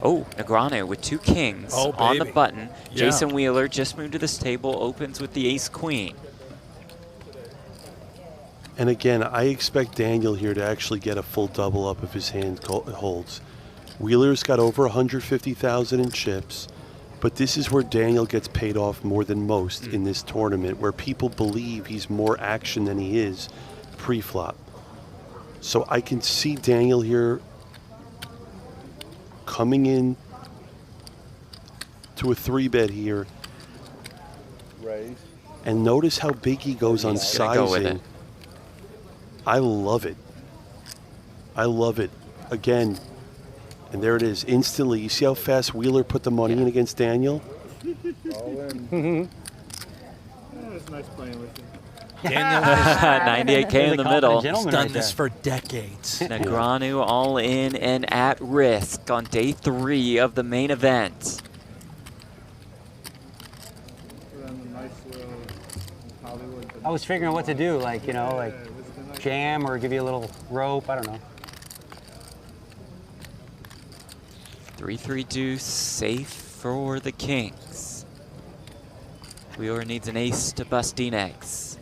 Oh, Negreanu with 2 kings on the button. Yeah. Jason Wheeler just moved to this table, opens with the ace-queen. And again, I expect Daniel here to actually get a full double up if his hand holds. Wheeler's got over 150,000 in chips, but this is where Daniel gets paid off more than most in this tournament, where people believe he's more action than he is pre-flop. So I can see Daniel here coming in to a 3-bet here. Raise. And notice how big he goes on sizing. Go with it. I love it. I love it. Again, and there it is, instantly. You see how fast Wheeler put the money in against Daniel? All in. It's nice playing with you. Daniel 98K in the middle. has done this for decades. Negreanu all in and at risk on day 3 of the main event. I was figuring what to do, like, you know, like jam or give you a little rope, I don't know. 3-3 deuce, safe for the kings. Wheeler needs an ace to bust D-Negs.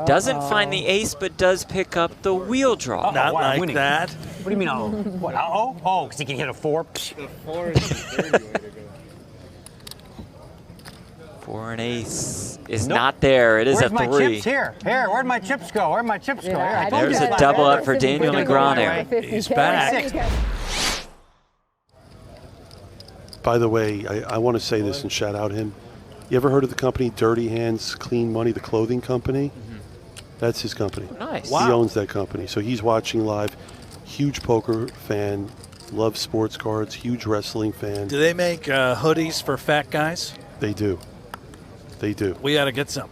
Doesn't find the ace, but does pick up the wheel draw. Not wow, like winning. that. What do you mean, oh? What, oh? Oh, because he can hit a 4? The 4 is the dirty way to go. 4 and ace is not there. It is Where's a my 3. chips here? Here, where'd my chips go? Where'd my chips go? Here, I told There's you. a double up for Daniel Negreanu. He's back. By the way, I want to say this and shout out him. You ever heard of the company Dirty Hands Clean Money, the clothing company? That's his company. Nice. He owns that company. So he's watching live. Huge poker fan. Loves sports cards. Huge wrestling fan. Do they make hoodies for fat guys? They do. They do. We got to get some.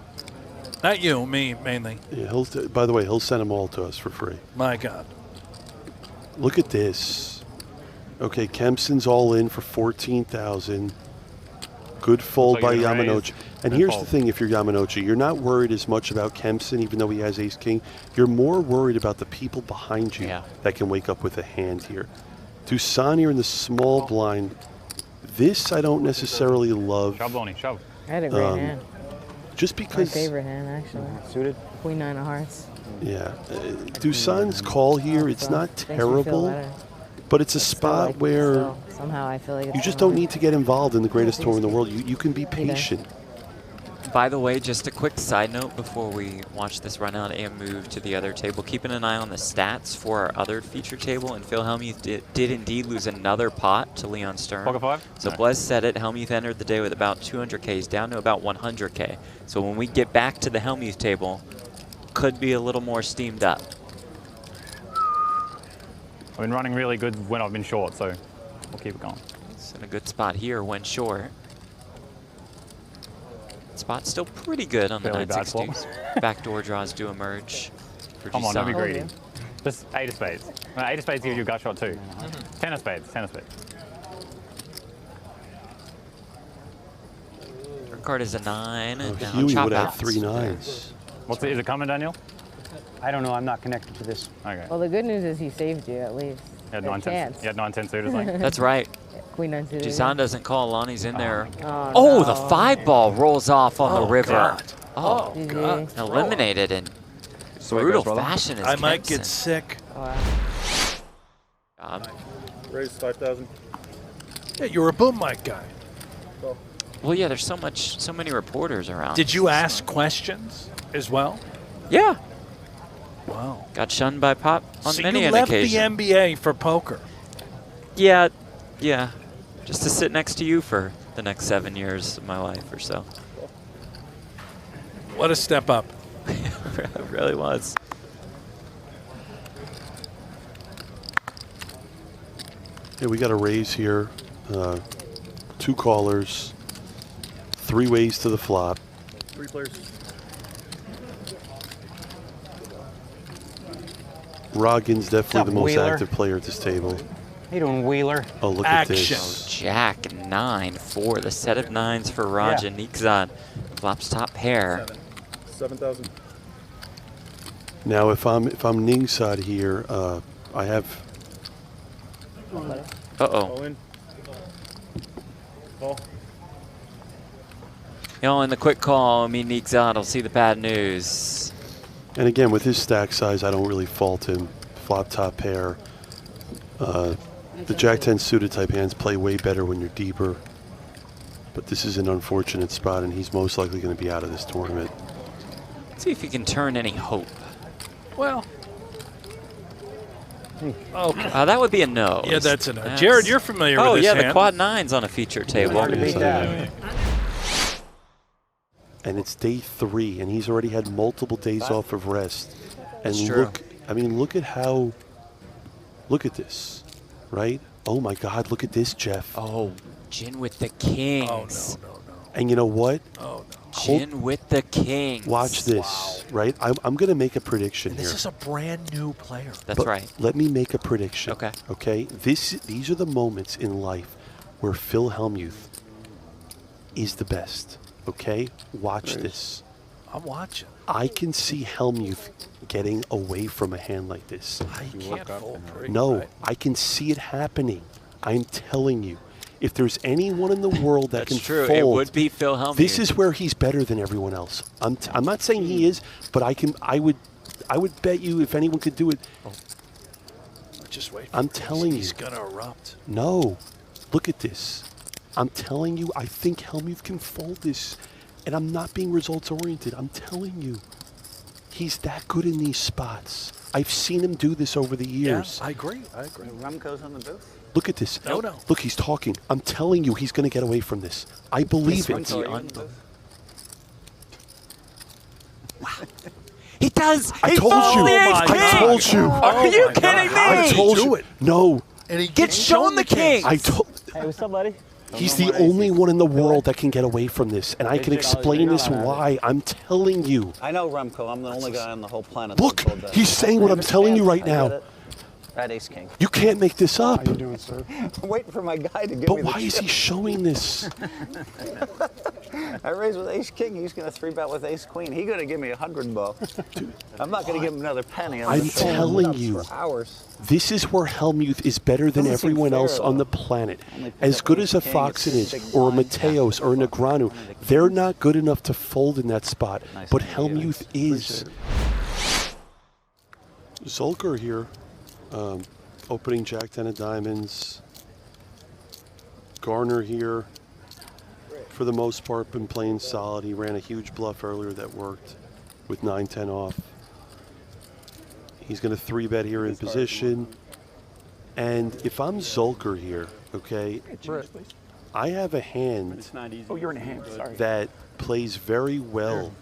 Not you, me mainly. Yeah, by the way, he'll send them all to us for free. My God. Look at this. Okay, Kempson's all in for 14,000. Good fold by Yamanouchi. And here's the thing, if you're Yamanouchi, you're not worried as much about Kempson, even though he has ace-king. You're more worried about the people behind you that can wake up with a hand here. Dusan here in the small blind. This I don't necessarily love. Shove, Lonnie, shove. I had a great hand. Just because. My favorite hand, actually. Suited? Queen 9 of hearts. Yeah. Dusan's call here, it's not terrible. But it's a spot like, where somehow I feel like you just don't need to get involved in the greatest tour in the world. You can be patient. By the way, just a quick side note before we watch this run out and move to the other table. Keeping an eye on the stats for our other feature table, and Phil Hellmuth did indeed lose another pot to Leon Stern. Poker 5? So Blaise said it, Hellmuth entered the day with about 200K. He's down to about 100K. So when we get back to the Hellmuth table, could be a little more steamed up. I've been running really good when I've been short, so we'll keep it going. It's in a good spot here when short. Spot's still pretty good on Fairly the bad 9-6 deuce. Backdoor draws do emerge for Come on, don't be Dusan. greedy. Just 8 of spades. No, 8 of spades gives you a gut shot too. 10 of spades, 10 of spades. Turn card is a 9, and now Huey chop would have out. 3 9s. Is it coming, Daniel? I don't know, I'm not connected to this. Okay. Well, the good news is he saved you, at least. You had A 9, 10, chance. you had 9, 10 suited, like. That's right. Queen 9 suited. Dusan doesn't call. Lonnie's in there. Oh, The 5-ball rolls off on the river. God. Oh, GG. eliminated in brutal fashion. I might get sick. Raise 5,000. Yeah, you're a boom mic guy. Well, yeah, there's so many reporters around. Did you ask questions as well? Yeah. Wow. Got shunned by Pop on So many you an left occasion. the NBA for poker. Yeah. Just to sit next to you for the next 7 years of my life or so. What a step up. It really was. Yeah, we got a raise here. 2 callers. 3 ways to the flop. 3 players. Roggen's definitely the most Wheeler? active player at this table. How you doing, Wheeler? Oh, look Action. at this. Jack 9 4. The set of 9s for Raj and Nikzad. Flops top pair. 7,000. Now, if I'm Ningside here, I have. Uh-oh. in. Call. You know, in the quick call, Ningside will see the bad news. And again, with his stack size, I don't really fault him. Flop top pair. The Jack-10 suited type hands play way better when you're deeper. But this is an unfortunate spot, and he's most likely going to be out of this tournament. Let's see if he can turn any hope. Well. Okay. That would be a no. Yeah, that's a no. Jared, you're familiar with this yeah, hand. the quad 9's on a feature table. Hard to beat that. And it's day 3, and he's already had multiple days off of rest. And That's true. look at how, look at this, right? Oh my God, look at this, Jeff. Oh, Gin with the kings. Oh, no. And you know what? Oh, no. Gin with the kings. Watch this, right? I'm going to make a prediction And here. this is a brand new player. That's But right. Let me make a prediction. Okay. Okay. These are the moments in life where Phil Hellmuth is the best. Okay. Watch this. I'm watching. I can see Hellmuth getting away from a hand like this. I can't fold pretty. No, Right? I can see it happening. I'm telling you. If there's anyone in the world that That's can true. fold, It would be Phil Hellmuth. this is where he's better than everyone else. I'm not saying he is, but I would bet you if anyone could do it. Just wait. I'm telling you. He's going to erupt. No. Look at this. I'm telling you, I think Hellmuth can fold this. And I'm not being results oriented. I'm telling you. He's that good in these spots. I've seen him do this over the years. Yeah, I agree. Rumco's on the booth. Look at this. No. Look, he's talking. I'm telling you, he's going to get away from this. I believe it. He does. I He told folds you. the ace my king. I told you. Are you kidding me? I told do you. it. No. And he Get shown the king. I told. Hey, what's up, buddy? He's the only one in the world that can get away from this, and I can explain this why. I'm telling you. I know Rumco. I'm the only guy on the whole planet. Look, that sold that. he's saying what I'm telling you right I get now. it. At Ace King. You can't make this up. I'm waiting for my guy to give me But the why is chip. he showing this? I raised with Ace King. He's going to 3-bet with Ace Queen. He's going to give me 100 bucks. I'm not going to give him another penny. I'm gonna fold telling nuts you. For hours. This is where Hellmuth is better than Doesn't seem everyone fair, else on though. the planet. Only pick As up good Ace as a King, Foxen it's is, big or a blind, Mateos, or a Negreanu, they're not good enough to fold in that spot. Nice But to meet you. Hellmuth is. Zolker here, opening Jack-10 of diamonds. Garner here, for the most part, been playing solid. He ran a huge bluff earlier that worked with 9-10 off. He's going to 3-bet here in position. And if I'm Zolker here, okay, I have a hand Oh, you're in a hand. Sorry. that plays very well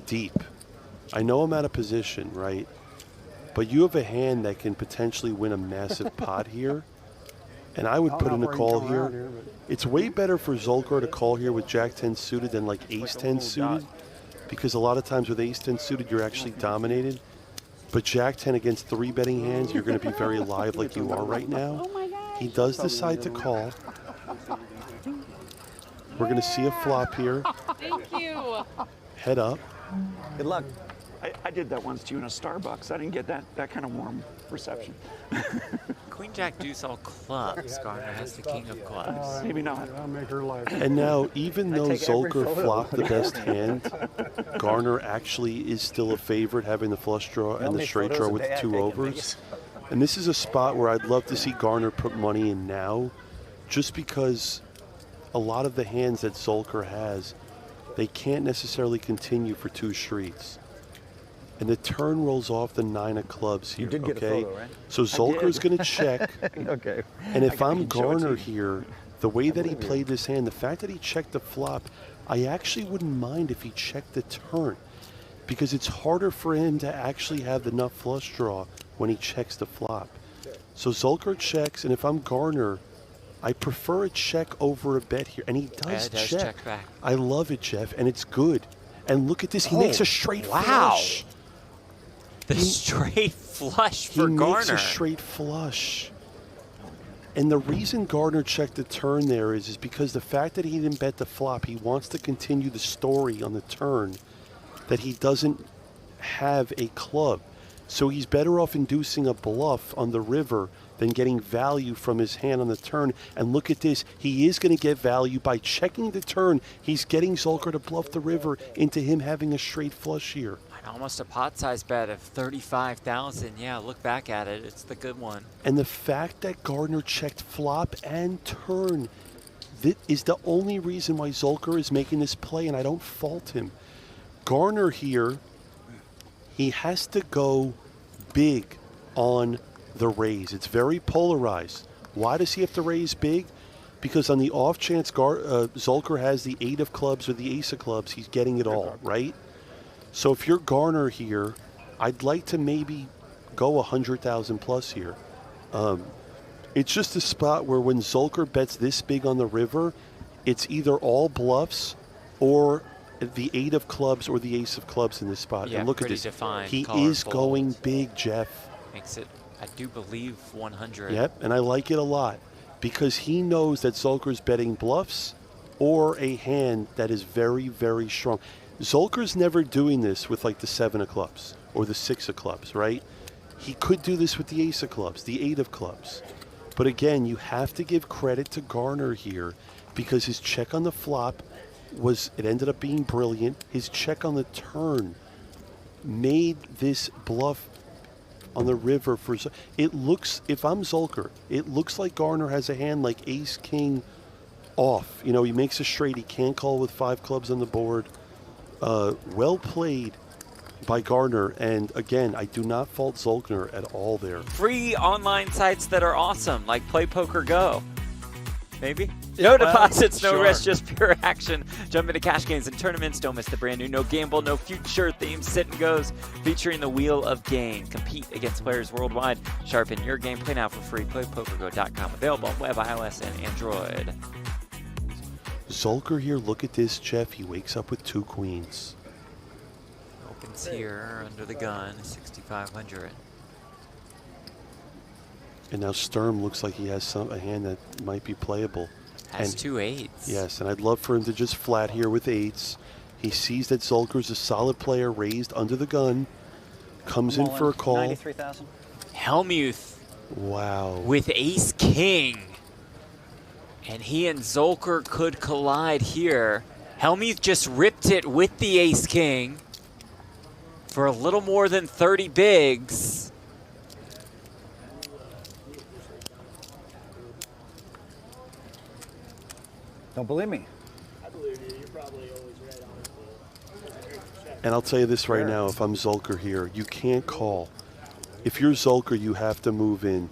deep. I know I'm out of position, right? But you have a hand that can potentially win a massive pot here. And I would put in a call here. It's way better for Zolker to call here with Jack-10 suited than like Ace-10 suited. Because a lot of times with Ace-10 suited, you're actually dominated. But Jack-10 against 3-betting hands, you're going to be very live like you are right now. He does decide to call. We're going to see a flop here. Thank you. Head up. Good luck. I did that once to you in a Starbucks. I didn't get that kind of warm reception. Queen Jack Deuce all clubs. Garner has the king of clubs. Maybe not. And now, even though take every Zolker photo. flopped the best hand, Garner actually is still a favorite, having the flush draw and the many straight photos draw a with day I two take of overs. And this is a spot where I'd love to see Garner put money in now, just because a lot of the hands that Zolker has, they can't necessarily continue for 2 streets. And the turn rolls off the 9 of clubs here, You did get a okay? photo, right? So Zolker's going to check. Okay. And if I'm can show it to Garner you. here, the way that he played this hand, the fact that he checked the flop, I actually wouldn't mind if he checked the turn, because it's harder for him to actually have the nut flush draw when he checks the flop. So Zolker checks, and if I'm Garner, I prefer a check over a bet here. And he does, it does check back. I love it, Jeff, and it's good. And look at this, he makes a straight flush. The straight flush He for makes Garner. a straight flush. And the reason Garner checked the turn there is because the fact that he didn't bet the flop, he wants to continue the story on the turn that he doesn't have a club. So he's better off inducing a bluff on the river than getting value from his hand on the turn. And look at this. He is going to get value by checking the turn. He's getting Zolker to bluff the river into him having a straight flush here. Almost a pot size bet of 35,000. Yeah, look back at it. It's the good one. And the fact that Gardner checked flop and turn, that is the only reason why Zolker is making this play, and I don't fault him. Garner here, he has to go big on the raise. It's very polarized. Why does he have to raise big? Because on the off chance Zolker has the 8 of clubs or the ace of clubs, he's getting it all, right? So if you're Garner here, I'd like to maybe go 100,000 plus here. It's just a spot where when Zolker bets this big on the river, it's either all bluffs or the 8 of clubs or the ace of clubs in this spot. Yeah, and look at this. defined. He is going big, Jeff. Makes it, I do believe, 100. Yep, and I like it a lot because he knows that Zolker's betting bluffs or a hand that is very, very strong. Zolker's never doing this with like the 7 of clubs or the 6 of clubs, right? He could do this with the ace of clubs, the 8 of clubs. But again, you have to give credit to Garner here because his check on the flop it ended up being brilliant. His check on the turn made this bluff on the river for, it looks, if I'm Zolker, it looks like Garner has a hand like ace, king off. You know, he makes a straight, he can't call with 5 clubs on the board. Well played by Gardner, and again, I do not fault Zolkner at all there. Free online sites that are awesome, like Play Poker Go. Maybe? No deposits, no risk, just pure action. Jump into cash games and tournaments. Don't miss the brand new No Gamble, No Future theme Sit and Goes featuring the Wheel of Gain. Compete against players worldwide. Sharpen your game. Play now for free. PlayPokerGo.com. Available on web, iOS, and Android. Zolker here, look at this, Jeff. He wakes up with 2 queens. Opens here under the gun, 6,500. And now Sturm looks like he has a hand that might be playable. Has and 2 8s. Yes, and I'd love for him to just flat here with 8s. He sees that Zolker's a solid player, raised under the gun, comes in for a call. 93,000. Hellmuth. Wow. With ace king. And he and Zolker could collide here. Hellmuth just ripped it with the ace king for a little more than 30 bigs. Don't believe me. I believe you. You're probably always right on it. And I'll tell you this right now, if I'm Zolker here, you can't call. If you're Zolker, you have to move in.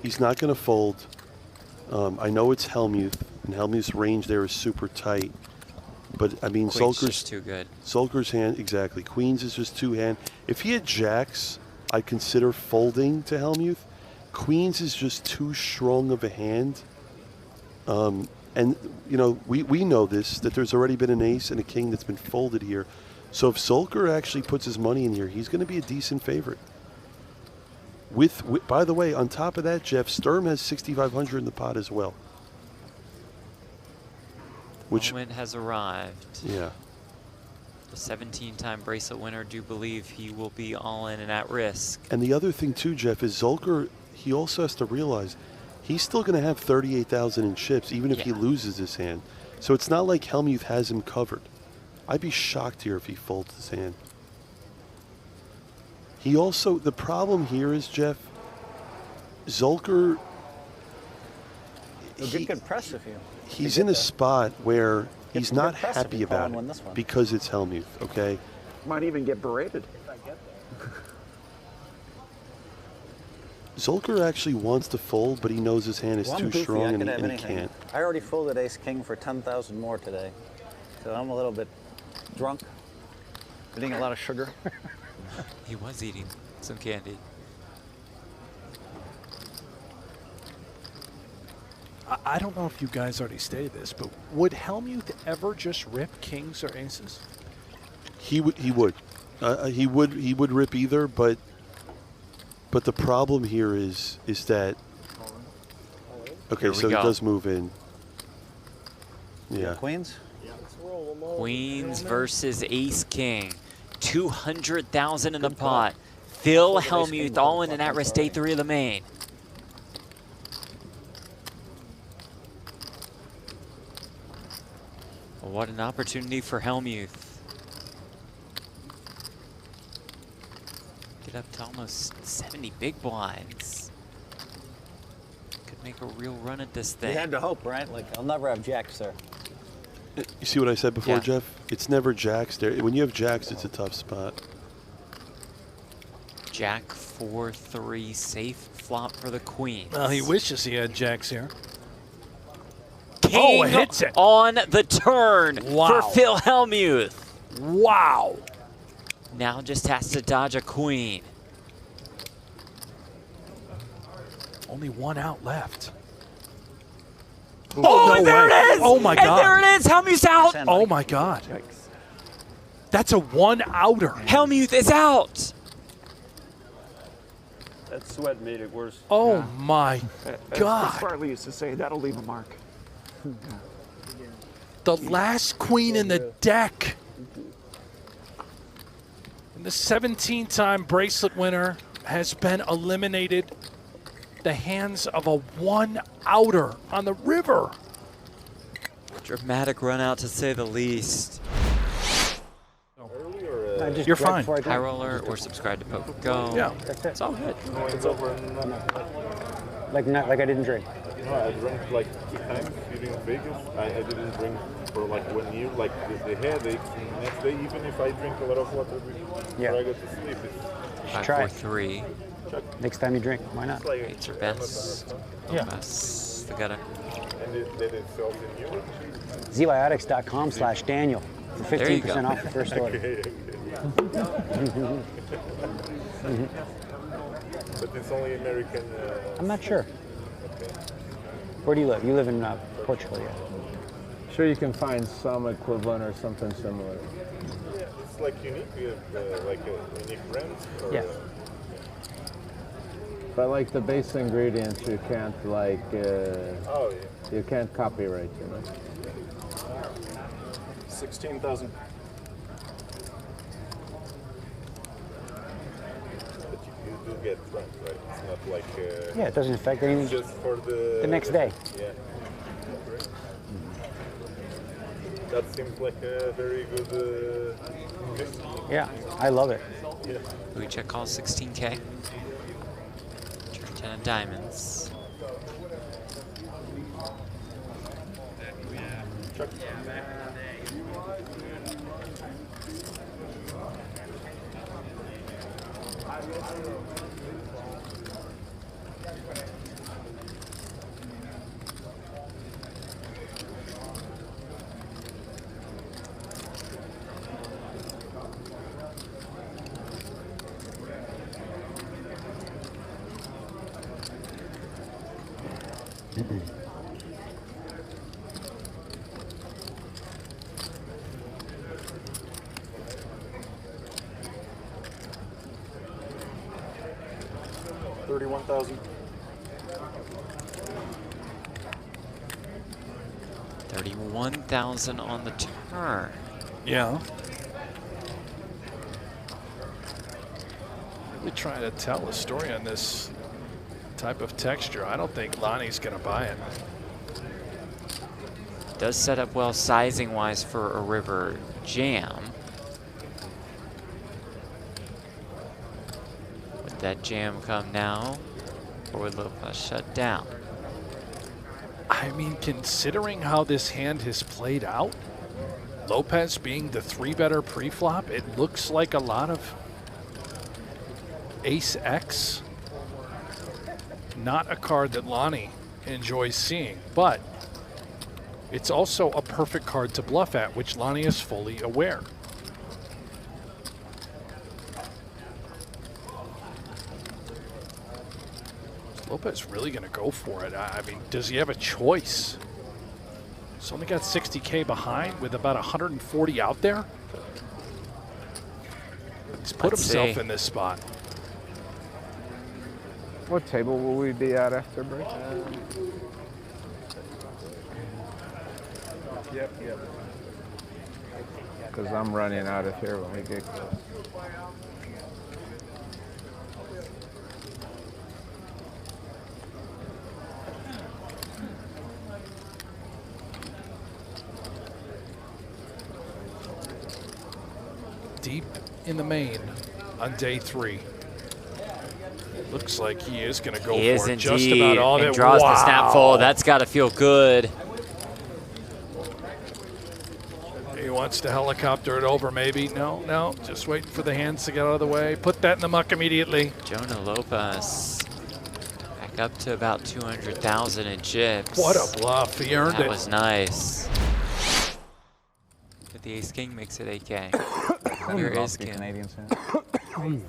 He's not going to fold. I know it's Hellmuth, and Hellmuth's range there is super tight. But, I mean, Queen's Zolker's just too good. Zolker's hand, exactly. Queens is just 2 hand. If he had jacks, I'd consider folding to Hellmuth. Queens is just too strong of a hand. And, you know, we know this, that there's already been an ace and a king that's been folded here. So if Zolker actually puts his money in here, he's going to be a decent favorite. With, by the way, on top of that, Jeff, Sturm has 6,500 in the pot as well. Which Moment has arrived. Yeah. The 17-time bracelet winner do believe he will be all in and at risk. And the other thing too, Jeff, is Zolker, he also has to realize he's still going to have 38,000 in chips, even if he loses his hand. So it's not like Hellmuth has him covered. I'd be shocked here if he folds his hand. He also, the problem here is, Jeff, Zolker, You'll get good press if you. he's in a spot where he's some not good press if happy you call about and win it this one. because it's Hellmuth, okay? Might even get berated. Zolker actually wants to fold, but he knows his hand is Well, I'm too goofy. strong I and could he, have and he anything. can't. I already folded ace king for 10,000 more today, so I'm a little bit drunk. Eating a lot of sugar. He was eating some candy. I don't know if you guys already stated this, but would Hellmuth ever just rip kings or aces? He would. He would rip either, but the problem here is that. Okay, Here we so he go. does move in. Yeah. Queens? Queens versus ace king. 200,000 in the pot. Phil Hellmuth all in and at risk day 3 of the main. Well, what an opportunity for Hellmuth. Get up to almost 70 big blinds. Could make a real run at this thing. You had to hope, right? Like, I'll never have jacks there. You see what I said before, Yeah. Jeff? It's never jacks there. When you have jacks, it's a tough spot. Jack 4-3 safe flop for the queen. Well, he wishes he had jacks here. King it hits it. on the turn Wow. for Phil Hellmuth. Wow. Now just has to dodge a queen. Only one out left. Oh, no and there way. it is! Oh, my And God. there it is! Hellmuth's out! Oh, my God. That's a one-outer. Hellmuth is out! That sweat made it worse. Oh, my As God. Farley used to say, that'll leave a mark. The last queen in the deck. And the 17-time bracelet winner has been eliminated. The hands of a one-outer on the river. Dramatic run out to say the least. You're fine. High roller or subscribe to PokerGO. Yeah. That's it. It's all good. It's over. Like I didn't drink. No, I drank like 2 times during Vegas. I didn't drink for like 1 year. Like the headaches. And the next day, even if I drink a lot of water before I go to sleep, it's Try it. 5-4-3. Next time you drink, why not? like Eights are best. Yeah. Best. The gutter. and it sells in Europe. Zybiotics.com/Daniel for There you 15% go. off the first order. But it's only American. I'm not sure. Where do you live? You live in Portugal, yeah. Sure, you can find some equivalent or something similar. Yeah, it's like unique. You have like a unique brand. Or, Yeah. But like the base ingredients, you can't like, oh yeah. you can't copyright, you know. 16,000. But you do get drunk, right? It's not like. Yeah, it doesn't affect anything. Just for the next day. Yeah. That seems like a very good mix. Yeah, I love it. Yeah. Louis check call 16K. Turn 10 of diamonds. Check. $31,000. 31,000 on the turn. Yeah. Really trying to tell a story on this type of texture. I don't think Lonnie's going to buy it. Does set up well sizing-wise for a river jam. Would that jam come now, or would Lopez shut down? I mean, considering how this hand has played out, Lopez being the 3-better pre-flop, it looks like a lot of Ace-X. Not a card that Lonnie enjoys seeing, but it's also a perfect card to bluff at, which Lonnie is fully aware. Is Lopez really going to go for it? I mean, does he have a choice? He's only got 60K behind with about 140 out there. He's put Let's himself see. in this spot. What table will we be at after break? Yep, yep. because I'm running out of here when we get close. Deep in the main on day 3. Looks like he is going to go He is for it. indeed, Just about all of and it. draws Wow. the snap fold. That's got to feel good. He wants to helicopter it over, maybe. No, just waiting for the hands to get out of the way. Put that in the muck immediately. Jonah Lopez back up to about 200,000 in chips. What a bluff. He earned it. That was nice. But the ace-king makes it 8K. Here is Kim. Canadians here.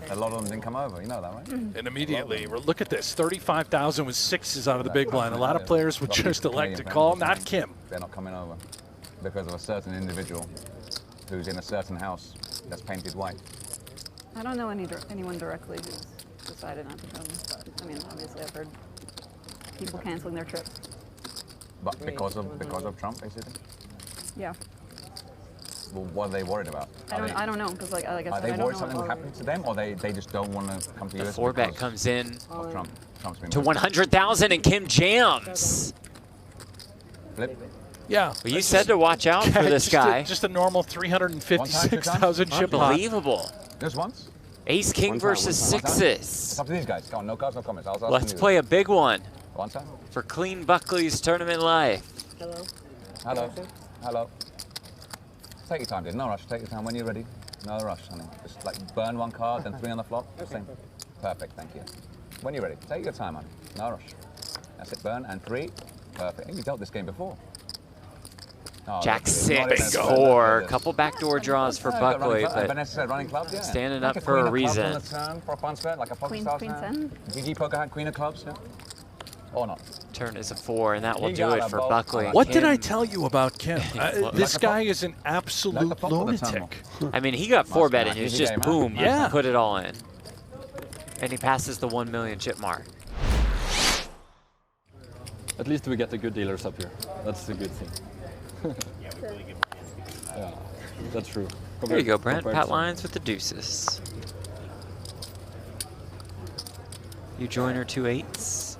A lot of them didn't come over, you know that, right? And immediately, look at this, 35,000 with 6s out of the big blind. A lot of players would just elect to call, not Kim. They're not coming over because of a certain individual who's in a certain house that's painted white. I don't know anyone directly who's decided not to come, but I mean, obviously I've heard people canceling their trips. But because of Trump, basically? Yeah. Well, what are they worried about? I don't know, because like I guess Are they I don't worried know something will happen to them, or they just don't want to come to The US? 4-bet comes in Of Trump. Trump's been to 100,000 and Kim jams. Flip. Yeah. Well, you said to watch out for this guy. Just a normal 356,000 chip pot. Unbelievable. Just once? Ace-king versus sixes. It's up to these guys. Go on, no cards, no comments. I was asking Let's you play a big one One time. for Clean Buckley's tournament life. Hello. Hello. Hello. Take your time, dude. No rush. Take your time when you're ready. No rush, honey. Just like burn one card, then 3 on the flop. Same. Perfect, thank you. When you're ready, take your time, honey. No rush. That's it, burn, and 3. Perfect. Hey, we dealt this game before. Oh, Jack look, it's not 6, even- 4, couple backdoor draws for Yeah, got Buckley, running, but Vanessa said running clubs, yeah. standing Like up for queen a of clubs reason. on the turn for a punch bet, like a poker Queen style 10? GG poker had queen of clubs, yeah. Or not. Turn is a 4, and that will You do got it a for bolt. Buckley. and What did Kim. I tell you about Kim? This guy is an absolute lunatic. I mean, he got 4-bet and he was Easy just game, huh? boom, Yeah. put it all in. And he passes the 1 million chip mark. At least we get the good dealers up here. That's the good thing. Yeah, that's true. There you go, Brent. Compared Pat to- Lyons with the deuces. You join her 2 8s.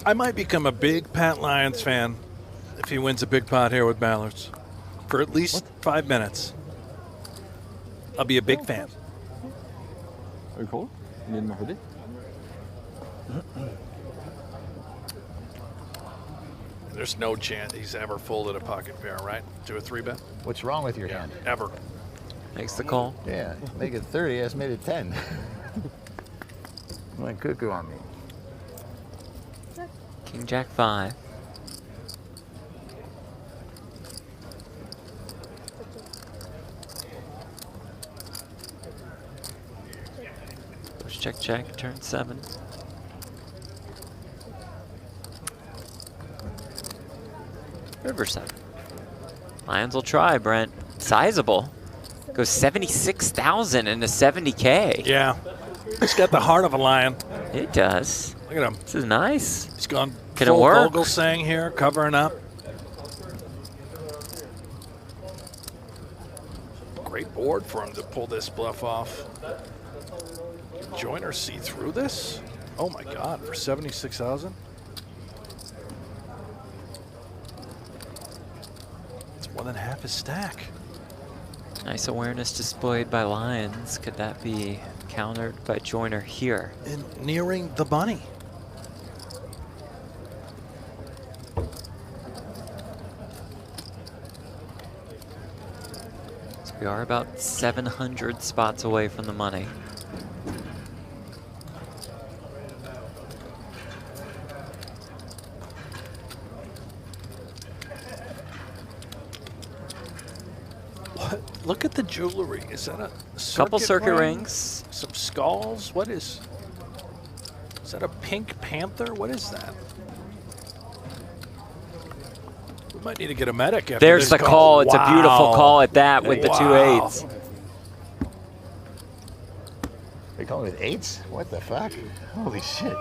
I might become a big Pat Lyons fan if he wins a big pot here with Ballards for at least 5 minutes. I'll be a big fan. Are you cold? You need my hoodie? There's no chance he's ever folded a pocket pair, right? To a 3-bet? What's wrong with your hand? Ever. Makes the call. Yeah, make it 30, I just made it 10. Went cuckoo on me. King Jack 5. Push check check, turn 7. River 7. Lions will try, Brent. Sizable. Goes 76,000 into 70K. Yeah. He's got the heart of a lion. It does. Look at him. This is nice. He's gone Can it full work? Vogelsang here, covering up. Great board for him to pull this bluff off. Can Joyner see through this? Oh my God, for 76,000? It's more than half his stack. Nice awareness displayed by Lions. Could that be countered by Joyner here? And nearing the bunny. So we are about 700 spots away from the money. Look at the jewelry. Is that a Couple circuit ring? rings. Some skulls. What is that a pink panther? What is that? We might need to get a medic after There's this the call. It's a beautiful Wow. call at that with the 2 8s. They call it 8s? What the fuck? Holy shit.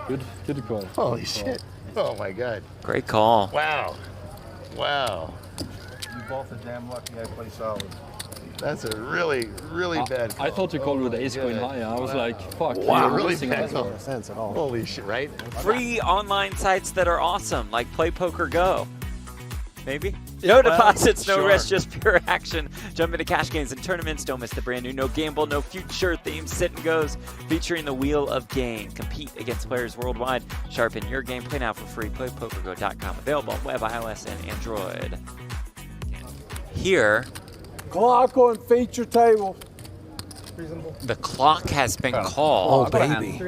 Good call. Holy shit. Oh my God. Great call. Wow. Wow. both are damn lucky I play solid. That's a really, really bad call. I thought you called with ace queen high. I was like, fuck. Wow, you're really missing bad out. call. No sense at all. Holy shit, right? Free online sites that are awesome, like Play Poker Go. Maybe? No deposits, no risk, just pure action. Jump into cash games and tournaments. Don't miss the brand new No Gamble, No Future themed Sit and Goes featuring the Wheel of Game. Compete against players worldwide. Sharpen your game. Play now for free. PlayPokerGo.com. Available on web, iOS, and Android. Here, Clock on feature table. the clock has been called. Oh, baby.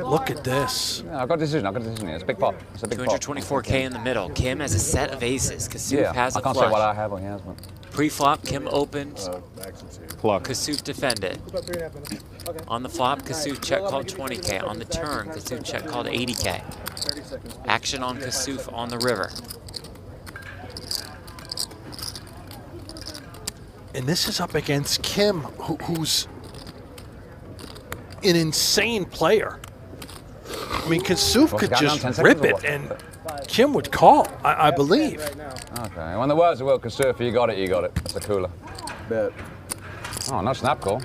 Look at this. Yeah, I've got a decision. here. It's a big pot. It's a big pot. 224K in the middle. Kim has a set of aces. Kasuf has a I can't flush. say what I have or he has, but... Pre-flop, Kim opened. Kasuf defended. On the flop, Kasuf check called 20K. On the turn, Kasuf check called 80K. Action on Kasuf on the river. And this is up against Kim, who's an insane player. I mean, Kasuf could just rip it, and Kim would call, I believe. Okay, when the words of Will Kasuf, you got it, you got it. That's a cooler. Bet. Oh, no snap call.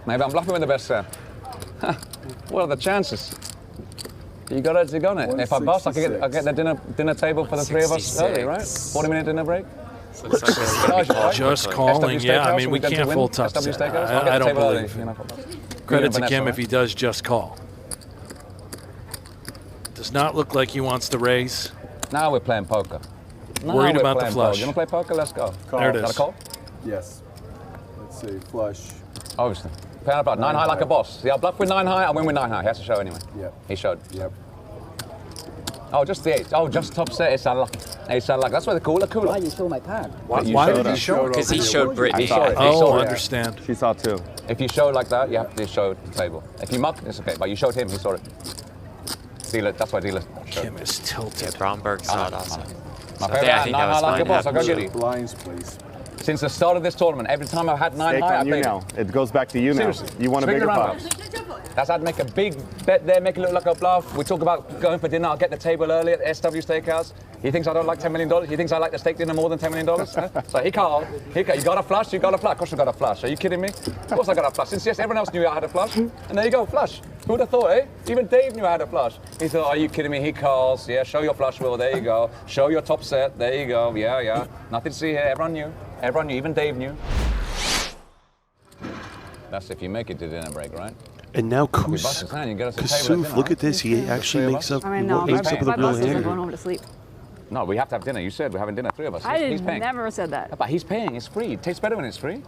Maybe I'm bluffing with the best set. What are the chances? You got it, you got it. If I bust, I get the dinner table for the three of us early, right? 40-minute dinner break? Just calling, yeah. I mean, we can't full tough set. I don't believe. Credit to Kim if he does just call. Does not look like he wants to raise. Now we're playing poker. Worried about the flush. You want to play poker? Let's go. There it is. Got a call? Yes. Let's see, flush. Obviously. Playing about 9 high like a boss. See, I bluff with 9 high, I win with 9 high. He has to show anyway. Yep. He showed. Yep. Oh, just the 8. Oh, just top set. It's unlucky. It's unlucky. That's why the cooler. Why you saw my card? Why did he show? Because he showed Brittany. Oh, understand. She saw 2. If you show like that, you have to show the table. If you muck, it's okay. But you showed him, he saw it. Dealer, that's why dealer showed. Kim is tilted. Yeah, Bromberg saw it also. My favorite, yeah, I think 9 that was high like a fine. boss. I go get it. Blinds, please. Since the start of this tournament, every time I've had 9 Stake high, I on you played now. it. It goes back to you now. Seriously. You want a Swing bigger around, pot. That's how I'd make a big bet there, make it look like a bluff. We talk about going for dinner. I'll get the table early at SW Steakhouse. He thinks I don't like $10 million. He thinks I like the steak dinner more than $10 million. So he can't. You got a flush? You got a flush? Of course you got a flush. Are you kidding me? Of course I got a flush. Since yes, everyone else knew I had a flush. And there you go, flush. Who would have thought, eh? Even Dave knew I had a flush. He thought, are you kidding me? He calls. Yeah, show your flush, Will. There you go. Show your top set. There you go. Yeah, yeah. Nothing to see here. Everyone knew. Everyone knew. Even Dave knew. That's if you make it to dinner break, right? And now Kasuf, look at this. He actually makes up, I mean, no, makes up with a real I'm going hand. home to sleep. No, we have to have dinner. You said we're having dinner, 3 of us. I He's paying. never said that. But he's paying. It's free. It tastes better when it's free.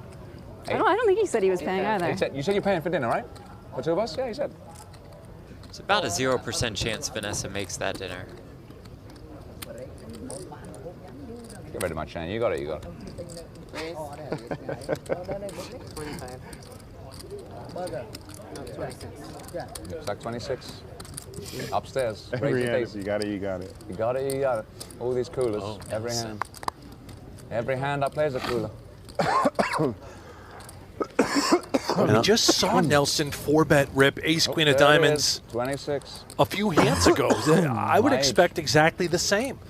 I don't think he said he was paying either. You said you're paying for dinner, right? For 2 of us? Yeah, he said. It's about a 0% chance Vanessa makes that dinner. Get rid of my chain. You got it, you got it. 25. No, 26. It's like 26. Upstairs. Every hand, if you got it, you got it. You got it, you got it. All these coolers. Oh, every hand. Every hand I play is a cooler. We just saw Nelson 4-bet rip ace-queen of There it diamonds is, 26. a few hands ago. I would expect exactly the same.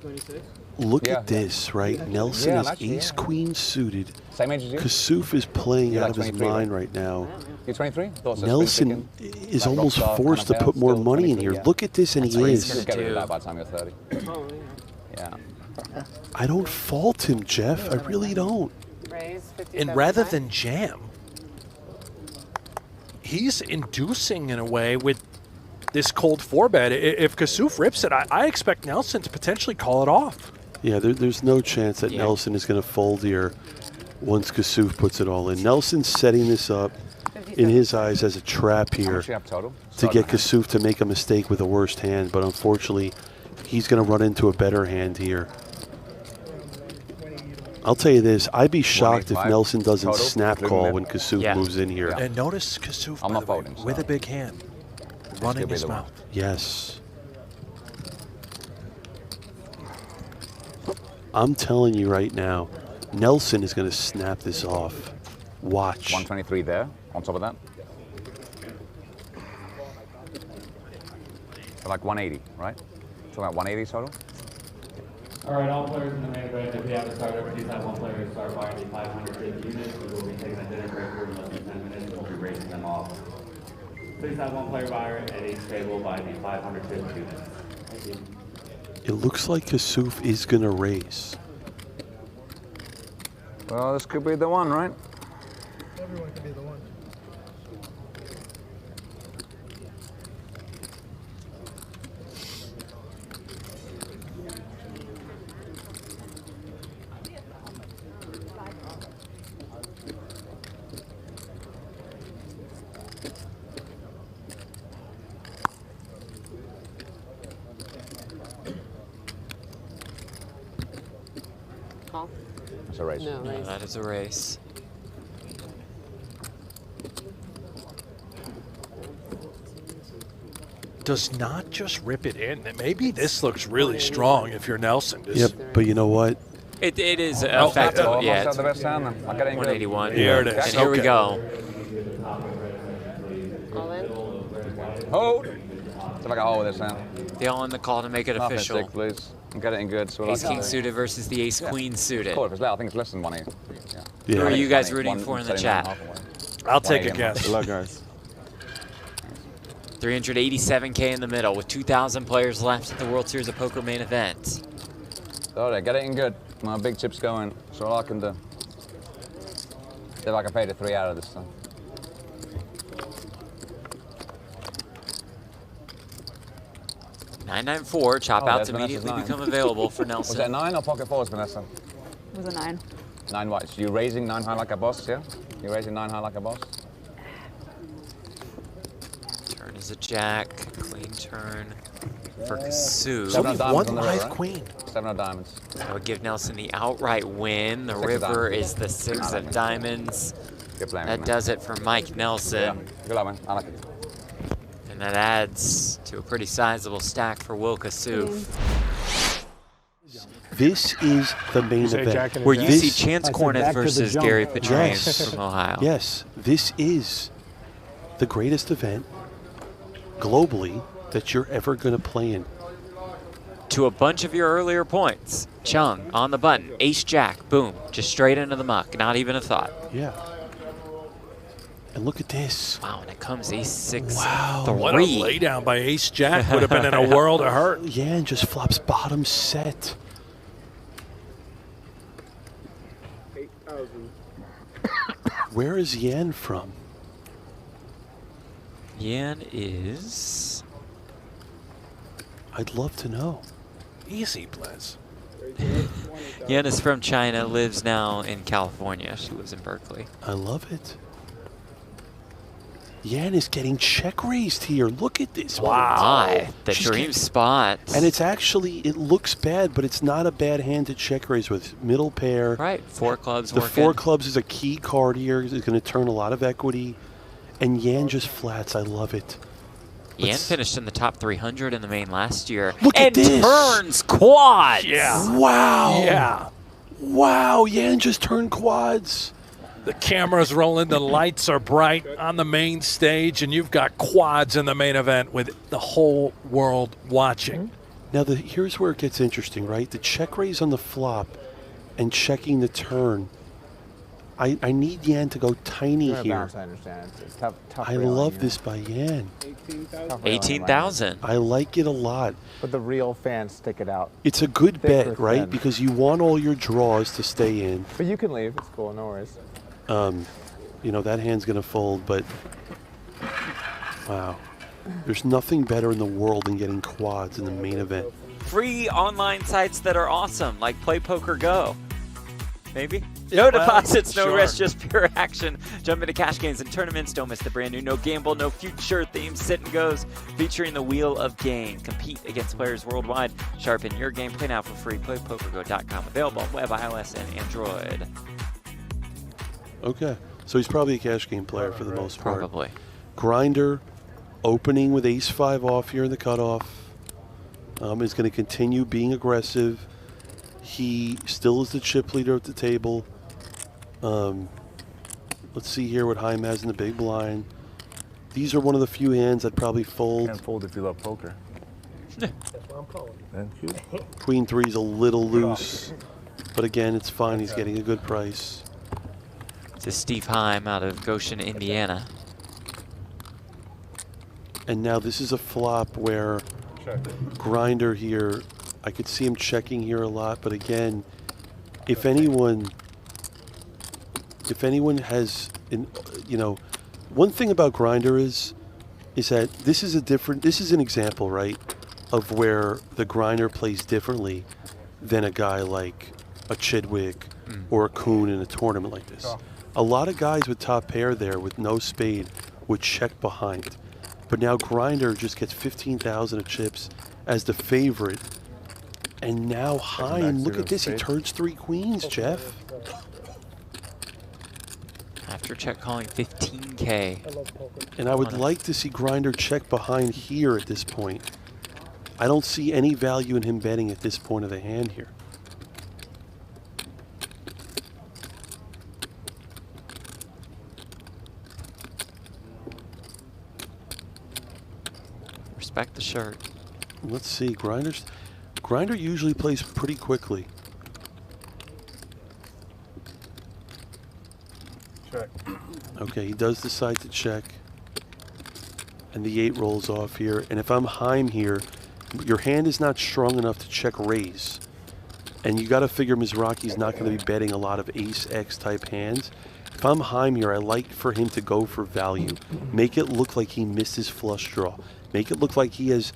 26? Look at this, right? Nelson Yeah, is actually, ace-queen suited. Same age as you? Kasuf is playing You're out like of his 23, mind right? right now. You're 23? Nelson is almost forced to put more money in here. Look at this, and he is. Get rid of that by the time you're 30. Yeah. I don't fault him, Jeff. I really don't. And rather than jam, he's inducing in a way with this cold 4-bet. If Kasuf rips it, I expect Nelson to potentially call it off. Yeah, there's no chance that Nelson is going to fold here once Kasuf puts it all in. Nelson's setting this up, in his eyes, as a trap here you have total? to get Kasuf to make a mistake with a worst hand, but unfortunately, he's going to run into a better hand here. I'll tell you this, I'd be shocked if Nelson doesn't total, snap call when Kasuf moves in here. And notice Kasuf, I'm by not the way, folding, with a big hand, running his mouth. Yes. I'm telling you right now, Nelson is going to snap this off. Watch. 123 there, on top of that. So like 180, right? So about 180 total? All right, all players in the main event, if we have to start over, please have one player start buying the 550 units. We will be taking a dinner break here in less than 10 minutes. We'll be racing them off. Please have one player buyer at each table buy the 550 units. Thank you. It looks like Kasuf is going to raise. Well, this could be the one, right? Everyone could be the one. Call? It's a race. No, No, raise. that is a race. Does not just rip it in. Maybe this looks really strong if you're Nelson. Yep, but you know what? It is Oh, effective. oh, Yeah, Almost it's had the best hand then. I got it in good. 181. Here it is. And here we Okay. go. All in? Hold! See if I can hold with this hand. The all in the call to make it Nothing official. sick, please. And get it in good. So we're Ace like, King suited versus the Ace Queen suited. Cool, if it's loud, I think it's less than 180. Yeah. Who are you guys 180, rooting for in the 179 chat? half away. I'll take a 180. guess. Good luck, guys. 387K in the middle with 2,000 players left at the World Series of Poker main event. So there, get it in good. My big chip's going. So all I can do. See if I can pay the 3 out of this time. $994. Chop Oh, outs there's Vanessa's immediately 9. become available for Was Nelson. that 9 or pocket 4s, Vanessa? It was a 9. 9 white. So you're raising 9 high like a boss, yeah? You're raising 9 high like a boss? Turn is a jack. Queen turn for Kasuf. 7 of diamonds on the river, right? queen. 7 of diamonds. That would give Nelson the outright win. The 6 of river diamonds. is the 6 of diamonds. Good playing, That man. does it for Mike Yeah. Nelson. Good luck, man. I like it. And that adds to a pretty sizable stack for Will Kasuf. This is the main say event. Jack and a Where you Jack? see Chance I said Corneth back to the versus jump. Gary Petraeus Yes. from Ohio. Yes, this is the greatest event globally that you're ever going to play in. To a bunch of your earlier points, Chung on the button, ace jack, boom, just straight into the muck, not even a thought. Yeah. And look at this. Wow, and it comes ace 6 Wow, 3. what a laydown by Ace Jack. Would have been in a world of hurt. Yeah, and just flops bottom set. 8,000. Where is Yan from? Yan is... I'd love to know. Easy, Blez. Yan is from China, lives now in California. She lives in Berkeley. I love it. Yan is getting check raised here. Look at this. My, the She's dream getting- spot. And it's actually, it looks bad, but it's not a bad hand to check raise with. Middle pair. Right, 4 clubs The working. 4 clubs is a key card here. It's going to turn a lot of equity. And Yan just flats. I love it. Yan Let's- finished in the top 300 in the main last year. Look at and this. turns quads. Yeah. Wow. Yeah. Wow. Yan just turned quads. The camera's rolling, the lights are bright on the main stage, and you've got quads in the main event with the whole world watching. Now, here's where it gets interesting, right? The check raise on the flop and checking the turn. I need Yan to go tiny Fair here. bounce, I understand. It's tough I railing, love yeah. this by Yan. 18,000. I like it a lot. But the real fans stick it out. It's a good Thick bet, or right? thin. Because you want all your draws to stay in. But you can leave. It's cool. No worries. You know, that hand's going to fold, but wow. There's nothing better in the world than getting quads in the main event. Free online sites that are awesome, like Play Poker Go. Maybe? No Well, deposits, no sure. risk, just pure action. Jump into cash games and tournaments. Don't miss the brand new No Gamble, No Future theme sit and goes featuring the Wheel of Gain. Compete against players worldwide. Sharpen your game. Play now for free. PlayPokerGo.com. Available on web, iOS, and Android. Okay. So he's probably a cash game player for the most part. Probably. Grinder opening with ace-5 off here in the cutoff. Is going to continue being aggressive. He still is the chip leader at the table. Let's see here what Haim has in the big blind. These are one of the few hands I'd probably fold. Can't fold if you love poker. That's what I'm calling. Thank you. Queen 3's a little loose, but again, it's fine. He's getting a good price. This is Steve Heim out of Goshen, Indiana. And now this is a flop where Grinder here, I could see him checking here a lot, but again, if anyone has, one thing about Grinder is that this is an example, right, of where the Grinder plays differently than a guy like a Chidwick or a Kuhn in a tournament like this. A lot of guys with top pair there with no spade would check behind. But now Grinder just gets 15,000 of chips as the favorite. And now Heim, look at this, he turns 3 queens, Jeff. After check calling 15K. And I would like to see Grinder check behind here at this point. I don't see any value in him betting at this point of the hand here. Respect the shirt. Let's see, Grinder usually plays pretty quickly. Check. Okay, he does decide to check. And the 8 rolls off here. And if I'm Heim here, your hand is not strong enough to check raise. And you got to figure Mizrachi's not going to be betting a lot of ace-X type hands. If I'm Heim here, I like for him to go for value. Make it look like he missed his flush draw. Make it look like he has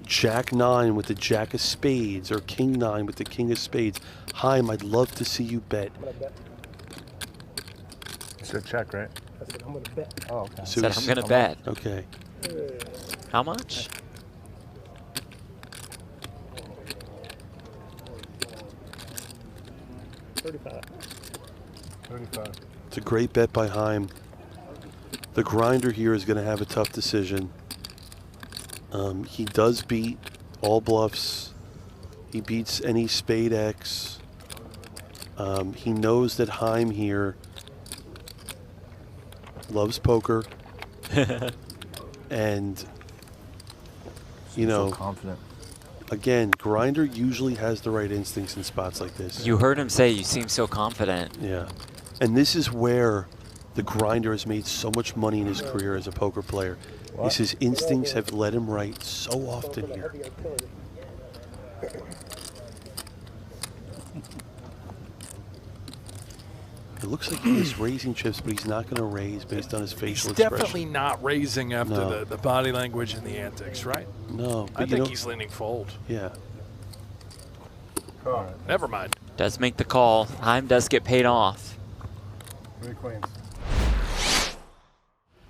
Jack 9 with the Jack of Spades or King 9 with the King of Spades. Heim, I'd love to see you bet. It's a check, right? I said I'm gonna bet. Oh, okay. So Said I'm going to bet. Okay. How much? $35. It's a great bet by Heim. The Grinder here is going to have a tough decision. He does beat all bluffs. He beats any spade X. He knows that Heim here loves poker. And, So confident. Again, Grinder usually has the right instincts in spots like this. You heard him say you seem so confident. Yeah. And this is where the Grinder has made so much money in his career as a poker player. Is his instincts have led him right so often here. It looks like he is raising chips, but he's not going to raise based on his facial He's expression. definitely not raising after No. the body language and the antics, right? No. I think he's leaning fold. Yeah. Never mind. Does make the call. Heim does get paid off. 3 queens.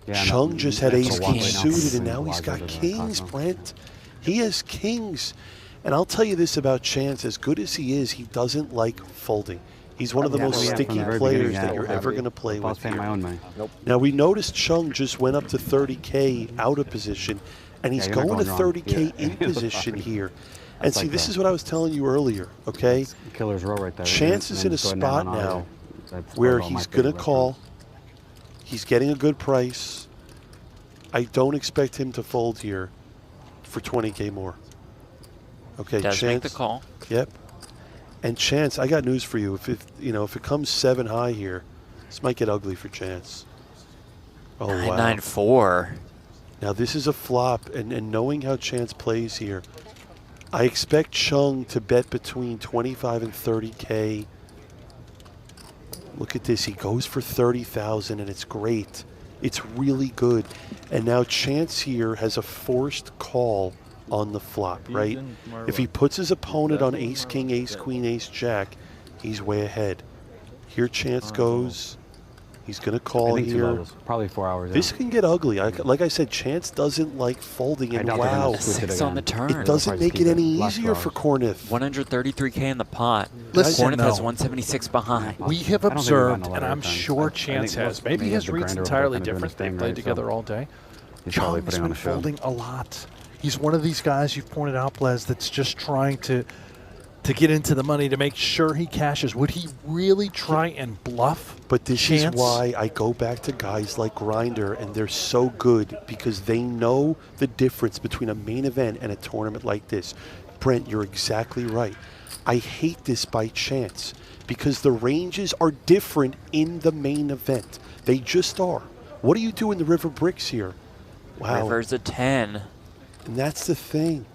Yeah, Chung just had ace king king suited, and now he's got kings, Brent. He has kings. And I'll tell you this about Chance, as good as he is, he doesn't like folding. He's one of the most sticky players that you're ever going to play with here. my own money. Nope. Now, we noticed Chung just went up to 30K out of position, and he's you're not going to going wrong. 30K in position here. And see, this is what I was telling you earlier, okay? Killer's row right there. Chance is in a spot now where he's going to call. He's getting a good price. I don't expect him to fold here for 20K more. Okay, Does Chance. make the call. Yep. And Chance, I got news for you. If it comes 7 high here, this might get ugly for Chance. Oh, wow. 994. Now this is a flop, and knowing how Chance plays here, I expect Chung to bet between 25 and 30K. Look at this, he goes for 30,000, and it's great. It's really good. And now Chance here has a forced call on the flop, right? If he puts his opponent on ace, king, ace, queen, ace, jack, he's way ahead. Here Chance goes. He's going to call I think 2 here. levels, probably 4 hours. This can get ugly. Like I said, Chance doesn't like folding, and wow, Six on the turn. it doesn't make it any easier for Kornith. 133K in the pot. Listen, Kornith has though. 176 behind. We have observed, and I'm sure Chance has. Maybe his read's entirely different. They played together all day. Chung's been folding a lot. He's one of these guys you've pointed out, Blez, that's just trying to to get into the money to make sure he cashes. Would he really try and bluff? But this Chance? is why I go back to guys like Grinder, and they're so good because they know the difference between a main event and a tournament like this. Brent, you're exactly right. I hate this by Chance because the ranges are different in the main event. They just are. What do you do in the River Bricks here? Wow. River's a 10. And that's the thing.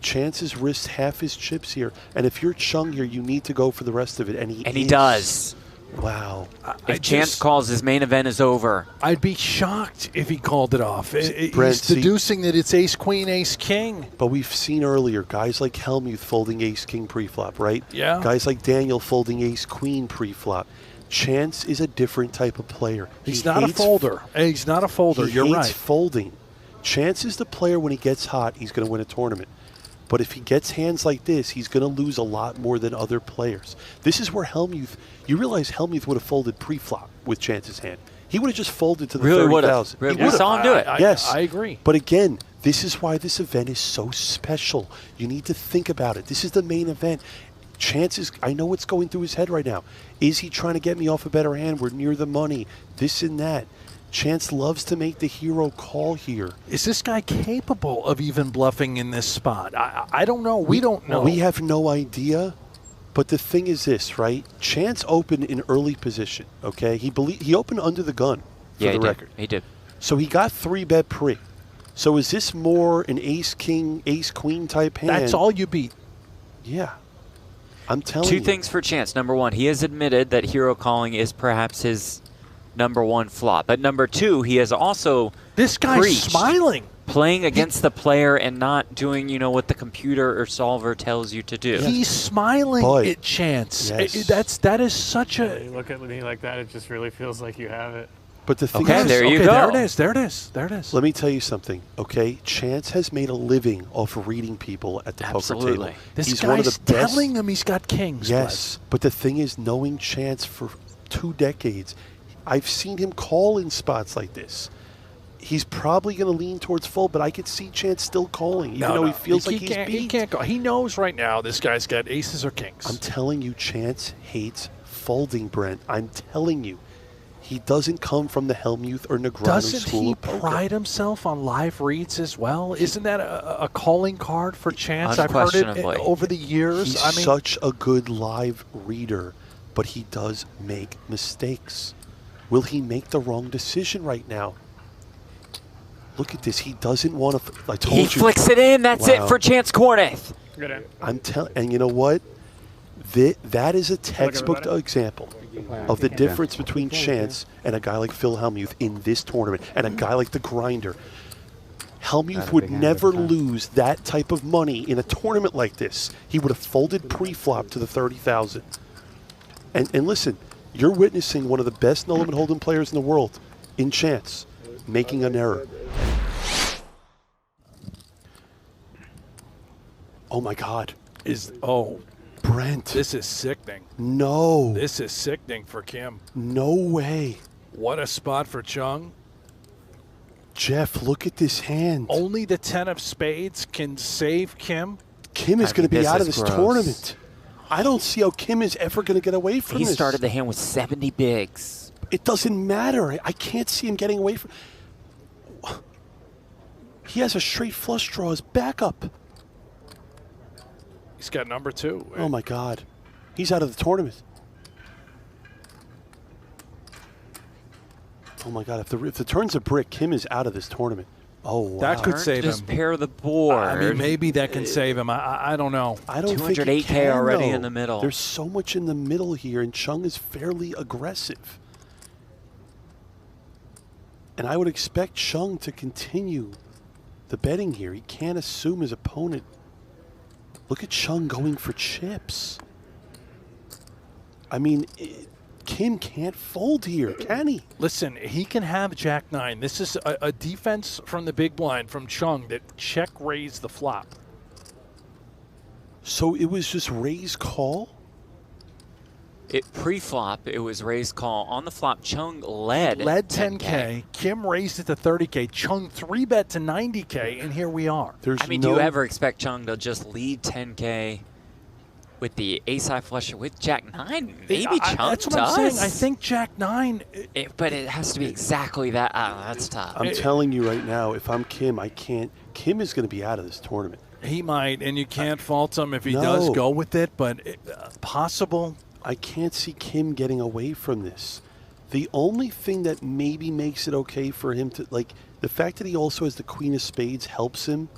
Chance has risked half his chips here. And if you're Chung here, you need to go for the rest of it. And he does. Wow. If Chance calls, his main event is over. I'd be shocked if he called it off. Brent, He's deducing that it's ace-queen, ace-king. But we've seen earlier guys like Hellmuth folding ace-king preflop, right? Yeah. Guys like Daniel folding ace-queen preflop. Chance is a different type of player. He's not a folder. He's not a folder. You're right. He hates folding. Chance is the player when he gets hot, he's going to win a tournament. But if he gets hands like this, he's going to lose a lot more than other players. This is where Hellmuth, you realize Hellmuth would have folded pre-flop with Chance's hand. He would have just folded to the 30,000. We saw him do it. Yes. I agree. But again, this is why this event is so special. You need to think about it. This is the main event. Chance is, I know what's going through his head right now. Is he trying to get me off a better hand? We're near the money. This and that. Chance loves to make the hero call here. Is this guy capable of even bluffing in this spot? I don't know. We don't know. We have no idea. But the thing is this, right? Chance opened in early position, okay? He opened under the gun, for the record. He did. So he got 3-bet pre. So is this more an ace-king, ace-queen type hand? That's all you beat. Yeah. I'm telling you. Two things for Chance. Number one, he has admitted that hero calling is perhaps his number one flop. But number two, he has also This guy's smiling. Playing against the player and not doing, what the computer or solver tells you to do. He's smiling at Chance. Yes. That is such a... You look at me like that, it just really feels like you have it. But the thing Okay, is, there you go. There it is. There it is. There it is. Let me tell you something, okay? Chance has made a living off of reading people at the poker table. This He's guy's one of the best. telling him he's got kings. Yes, but the thing is, knowing Chance for 2 decades, I've seen him call in spots like this. He's probably going to lean towards fold, but I could see Chance still calling, even though he feels like he's beat. He can't go. He knows right now this guy's got aces or kings. I'm telling you, Chance hates folding, Brent. I'm telling you. He doesn't come from the Hellmuth or Negreanu Doesn't school he of poker. pride himself on live reads as well? Isn't that a calling card for Chance? I've heard it over the years. He's such a good live reader, but he does make mistakes. Will he make the wrong decision right now? Look at this. He doesn't want to. I told you. He flicks it in. That's it for Chance Corneth. I'm telling, and you know what? That is a textbook example of the difference between Chance and a guy like Phil Hellmuth in this tournament, and a guy like the Grinder. Hellmuth would never lose that type of money in a tournament like this. He would have folded pre-flop to the 30,000. And listen, you're witnessing one of the best no limit hold'em players in the world in Chance making an error. Oh my God. Brent. This is sickening. No. This is sickening for Kim. No way. What a spot for Chung. Jeff, look at this hand. Only the 10 of spades can save Kim. Kim is going to be out of this tournament. I don't see how Kim is ever going to get away from this. He started the hand with 70 bigs. It doesn't matter. I can't see him getting away from. He has a straight flush draw as backup. He's got number 2. Oh my God. He's out of the tournament. Oh my God. If the turn's a brick, Kim is out of this tournament. Oh, wow. That could save him. Just pair the board. I mean, maybe that can save him. I don't know. I don't think 208K already in the middle. There's so much in the middle here, and Chung is fairly aggressive. And I would expect Chung to continue the betting here. He can't assume his opponent. Look at Chung going for chips. I mean, Kim can't fold here, can he? Listen, he can have Jack-9. This is a defense from the big blind from Chung that check-raised the flop. So it was just raise call? Pre-flop, it was raise call. On the flop, Chung led 10K. Kim raised it to 30K. Chung 3-bet to 90K, and here we are. Do you ever expect Chung to just lead 10K with the ace-high flush with Jack-9, maybe Chung That's what does. I'm saying. I think Jack-9. But it has to be exactly that. That's tough. I'm telling you right now, if I'm Kim, I can't. Kim is going to be out of this tournament. He might, and you can't fault him if he does go with it, but possible. I can't see Kim getting away from this. The only thing that maybe makes it okay for him to, like, the fact that he also has the queen of spades helps him.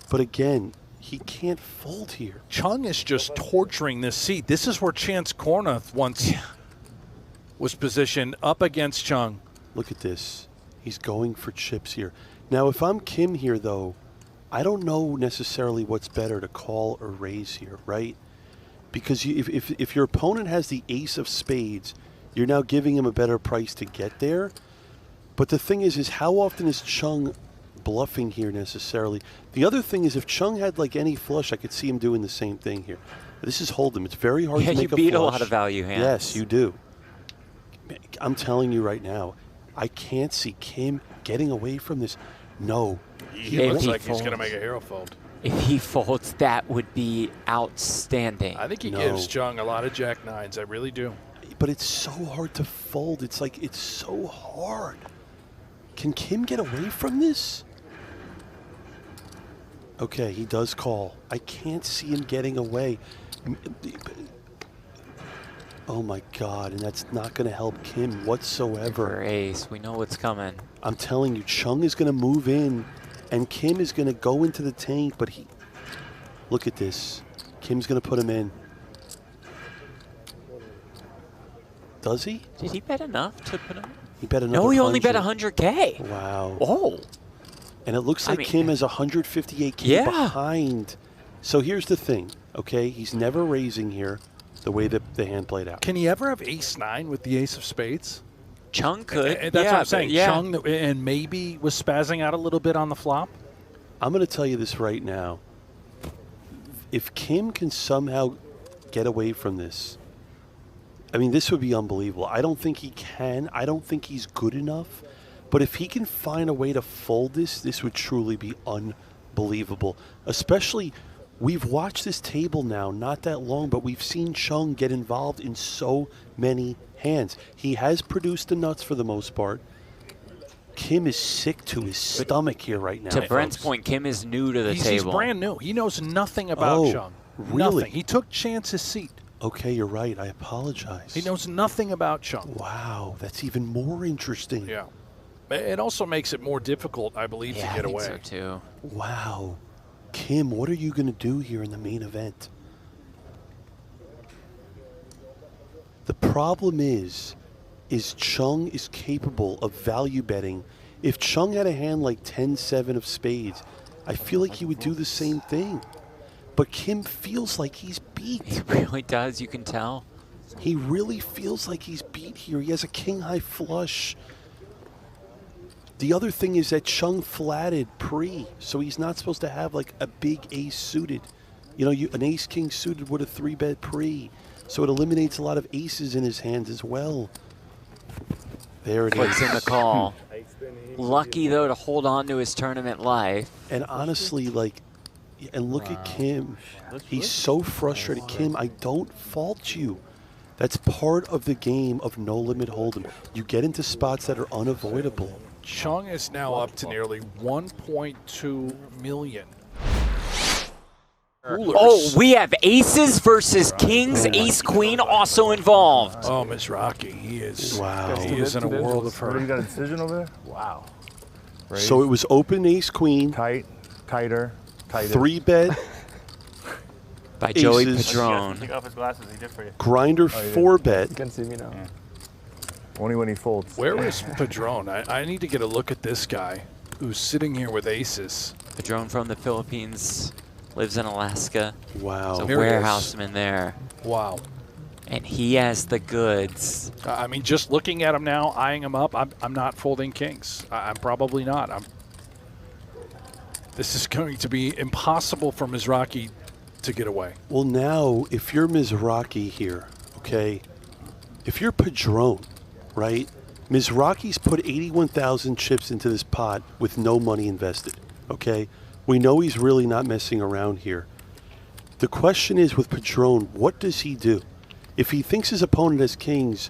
But again, he can't fold here. Chung is just torturing this seat. This is where Chance Kornuth once was positioned up against Chung. Look at this. He's going for chips here. Now, if I'm Kim here, though, I don't know necessarily what's better to call or raise here, right? Because if your opponent has the ace of spades, you're now giving him a better price to get there. But the thing is how often is Chung bluffing here necessarily? The other thing is if Chung had like any flush, I could see him doing the same thing here. This is hold'em. It's very hard to make a flush. You beat a lot of value hands. Yes, you do. I'm telling you right now, I can't see Kim getting away from this. No. He looks like he's going to make a hero fold. If he folds, that would be outstanding. I think he gives Chung a lot of Jack-9s. I really do. But it's so hard to fold. It's like, it's so hard. Can Kim get away from this? Okay, he does call. I can't see him getting away. Oh my God, and that's not going to help Kim whatsoever. For ace, we know what's coming. I'm telling you, Chung is going to move in, and Kim is going to go into the tank, but he... Look at this. Kim's going to put him in. Does he? Did he bet enough to put him? He bet enough. No, he only bet 100K. Wow. Oh. And it looks like Kim is 158K behind. So here's the thing, okay? He's never raising here the way that the hand played out. Can he ever have ace-9 with the ace of spades? Chung could. And that's what I'm saying. Chung, and maybe was spazzing out a little bit on the flop. I'm going to tell you this right now. If Kim can somehow get away from this, I mean, this would be unbelievable. I don't think he can. I don't think he's good enough. But if he can find a way to fold this, this would truly be unbelievable. Especially, we've watched this table now, not that long, but we've seen Chung get involved in so many hands. He has produced the nuts for the most part. Kim is sick to his stomach here right now. To Brent's point, Kim is new to the table. He's brand new. He knows nothing about Chung. Really? Nothing. He took Chance's seat. Okay, you're right. I apologize. He knows nothing about Chung. Wow, that's even more interesting. Yeah. It also makes it more difficult, I believe, to get away. I think so too. Wow. Kim, what are you going to do here in the main event? The problem is Chung is capable of value betting. If Chung had a hand like 10-7 of spades, I feel like he would do the same thing. But Kim feels like he's beat. He really does, you can tell. He really feels like he's beat here. He has a king-high flush. The other thing is that Chung flatted pre, so he's not supposed to have like a big ace suited. You know, an ace-king suited would have 3-bet pre, so it eliminates a lot of aces in his hands as well. There it Flicks is. in the call. Lucky, though, to hold on to his tournament life. And honestly, like, and look at Kim. He's so frustrated. Kim, I don't fault you. That's part of the game of no limit hold'em. You get into spots that are unavoidable. Chung is now up to nearly 1.2 million. Oh, we have aces versus kings. Ace-queen also involved. Oh, Mizrachi, he is. Wow. He is in a world of hurt. You got a decision over there? Wow. So it was open ace-queen. Tighter. 3-bet. By Joey aces. Padron. Take off his glasses, he did for you. Grinder 4-bet. You can see me now. Yeah. Only when he folds. Where is Padron? I need to get a look at this guy who's sitting here with aces. Padron from the Philippines, lives in Alaska. Wow. He's a warehouseman there. Wow. And he has the goods. I mean, just looking at him now, eyeing him up, I'm not folding kings. I'm probably not. This is going to be impossible for Mizrachi to get away. Well, now, if you're Mizrachi here, okay, if you're Padron, right, Mizrachi's put 81,000 chips into this pot with no money invested, okay? We know he's really not messing around here. The question is with Padron, what does he do? If he thinks his opponent has kings,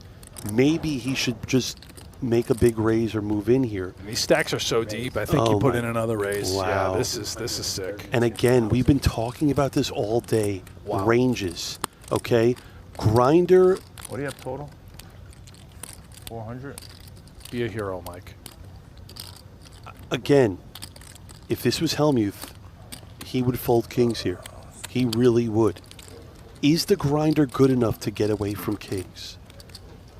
maybe he should just make a big raise or move in here. And these stacks are so deep. I think you put in another raise. Wow. Yeah, this is sick. And again, we've been talking about this all day. Wow. Ranges, okay? Grinder. What do you have total? 400? Be a hero, Mike. Again, if this was Hellmuth, he would fold kings here. He really would. Is the grinder good enough to get away from kings?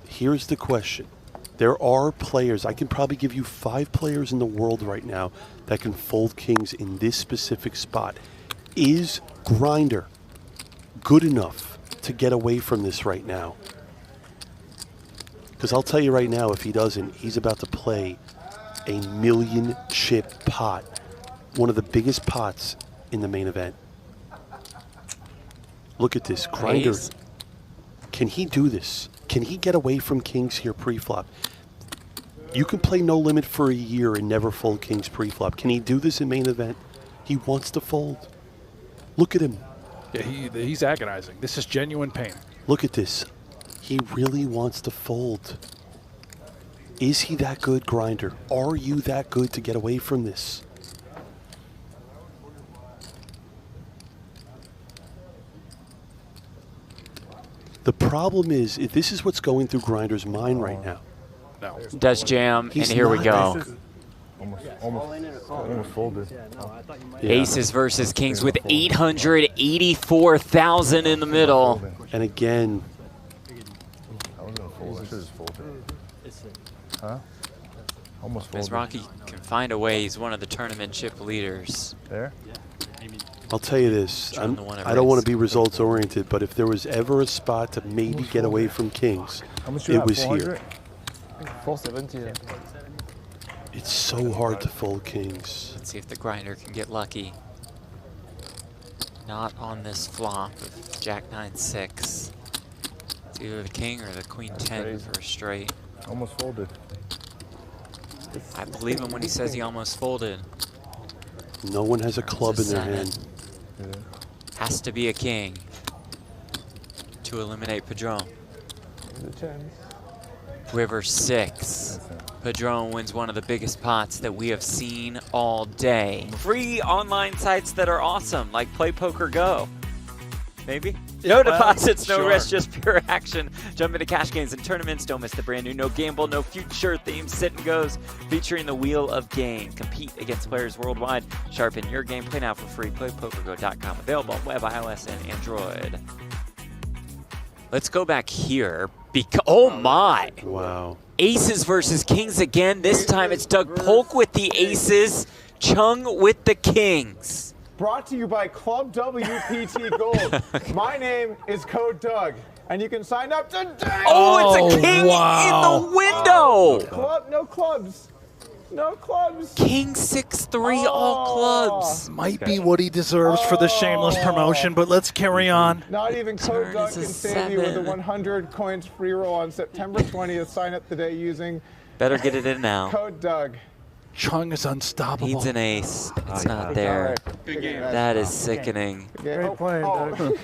Here's the question. There are players, I can probably give you 5 players in the world right now that can fold kings in this specific spot. Is grinder good enough to get away from this right now? Because I'll tell you right now, if he doesn't, he's about to play a 1 million chip pot. One of the biggest pots in the main event. Look at this. Grinder. Ace. Can he do this? Can he get away from kings here pre-flop? You can play no limit for a year and never fold kings pre-flop. Can he do this in main event? He wants to fold. Look at him. Yeah, he's agonizing. This is genuine pain. Look at this. He really wants to fold. Is he that good, Grinder? Are you that good to get away from this? The problem is, this is what's going through Grinder's mind right now. No. Does jam, He's and here we not- go. Almost folded. Aces versus kings with 884,000 in the middle. And again, Huh? Almost folded. Mizrachi can find a way. He's one of the tournament chip leaders. There? I'll tell you this. Showing the one at I don't want raise. to be results oriented, but if there was ever a spot to maybe get away from kings, it was here. 470. It's so hard to fold kings. Let's see if the grinder can get lucky. Not on this flop of Jack 9-6. It's either the king or the queen 10 for a straight. Almost folded. I believe him when he says he almost folded. No one has a club in their hand. Has to be a king to eliminate Padron. River 6. Padron wins one of the biggest pots that we have seen all day. Free online sites that are awesome, like Play Poker Go. Maybe? No deposits, no risk, just pure action. Jump into cash games and tournaments. Don't miss the brand new No Gamble, No Future theme Sit and Goes featuring the Wheel of Game. Compete against players worldwide. Sharpen your game. Play now for free. PlayPokerGo.com. Available on web, iOS, and Android. Let's go back here. Oh my! Wow. Aces versus kings again. This time it's Doug Polk with the aces, Chung with the kings. Brought to you by Club WPT Gold. My name is Code Doug, and you can sign up today. Oh, it's a king in the window. No clubs. No clubs. King 6-3, all clubs. Might be what he deserves for the shameless promotion, but let's carry on. Not even Code Doug can save you with a 100 coins free roll on September 20th. Sign up today using Better get it in now. Code Doug. Chung is unstoppable. Needs an ace. It's not there. That is sickening. Great playing, Doug.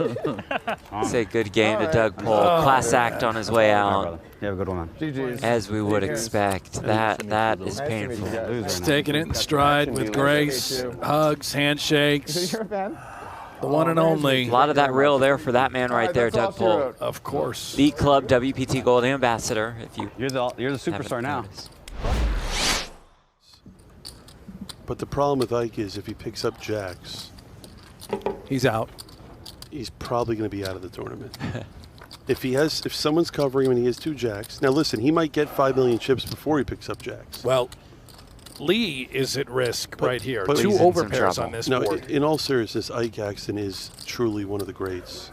Say good game to Doug Polk. Class act on his way out. You have a good one, man. GG's. As we would expect. That is painful. He's taking it in stride with grace. Hugs, handshakes. You're a fan? The one and only. A lot of that real there for that man right there, Doug Polk. Of course. The Club WPT Gold Ambassador. If You're the superstar now. But the problem with Ike is if he picks up jacks, he's out. He's probably going to be out of the tournament. If someone's covering him and he has 2 jacks. Now listen, he might get 5 million chips before he picks up jacks. Well, Lee is at risk right here. But 2 Lee's in overpairs on this no, board. in all seriousness, Ike Axton is truly one of the greats.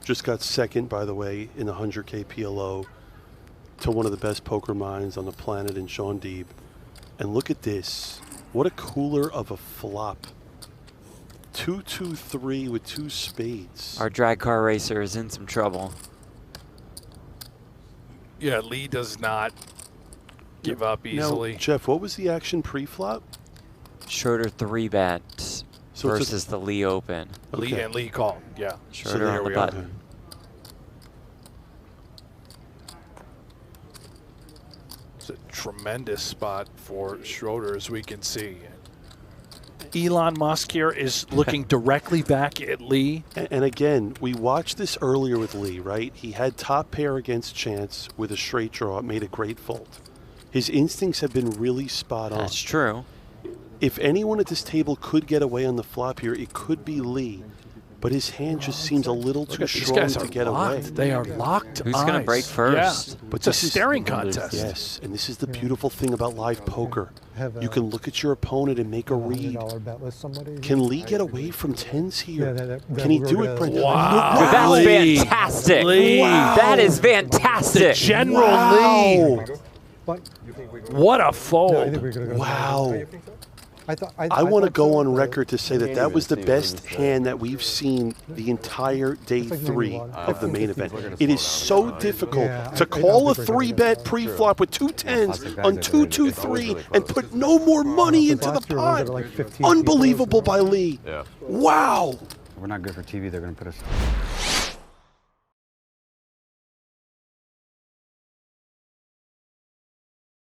Just got second, by the way, in the 100K PLO to one of the best poker minds on the planet in Sean Deeb. And look at this. What a cooler of a flop. 2-2-3 with 2 spades. Our drag car racer is in some trouble. Yeah, Lee does not give up easily. Now, Jeff, what was the action pre-flop? Schroeder 3-bet. So versus the Lee Open. Lee and Lee call. Yeah. Schroeder on the button. It's a tremendous spot for Schroeder, as we can see. Elon Musk here is looking directly back at Lee. And again, we watched this earlier with Lee, right? He had top pair against chance with a straight draw. It made a great fold. His instincts have been really spot on. That's true. If anyone at this table could get away on the flop here, it could be Lee. But his hand just seems a little too strong to get away. They are locked. Who's going to break first? Yeah. But it's a staring contest. Yes, and this is the beautiful thing about live poker. You can look at your opponent and make a read. Can Lee get away from tens here? Can he do it, Brent? Wow. That's fantastic. Lee. Wow. That is fantastic. The General Lee. What a fold. Wow. I want to go on record to say that that was the best hand that we've seen the entire day 3 of the main event. It is so difficult to call a 3-bet pre-flop with 2 tens on 2-2-3 and put no more money into the pot. Unbelievable by Lee. Wow. We're not good for TV. They're going to put us.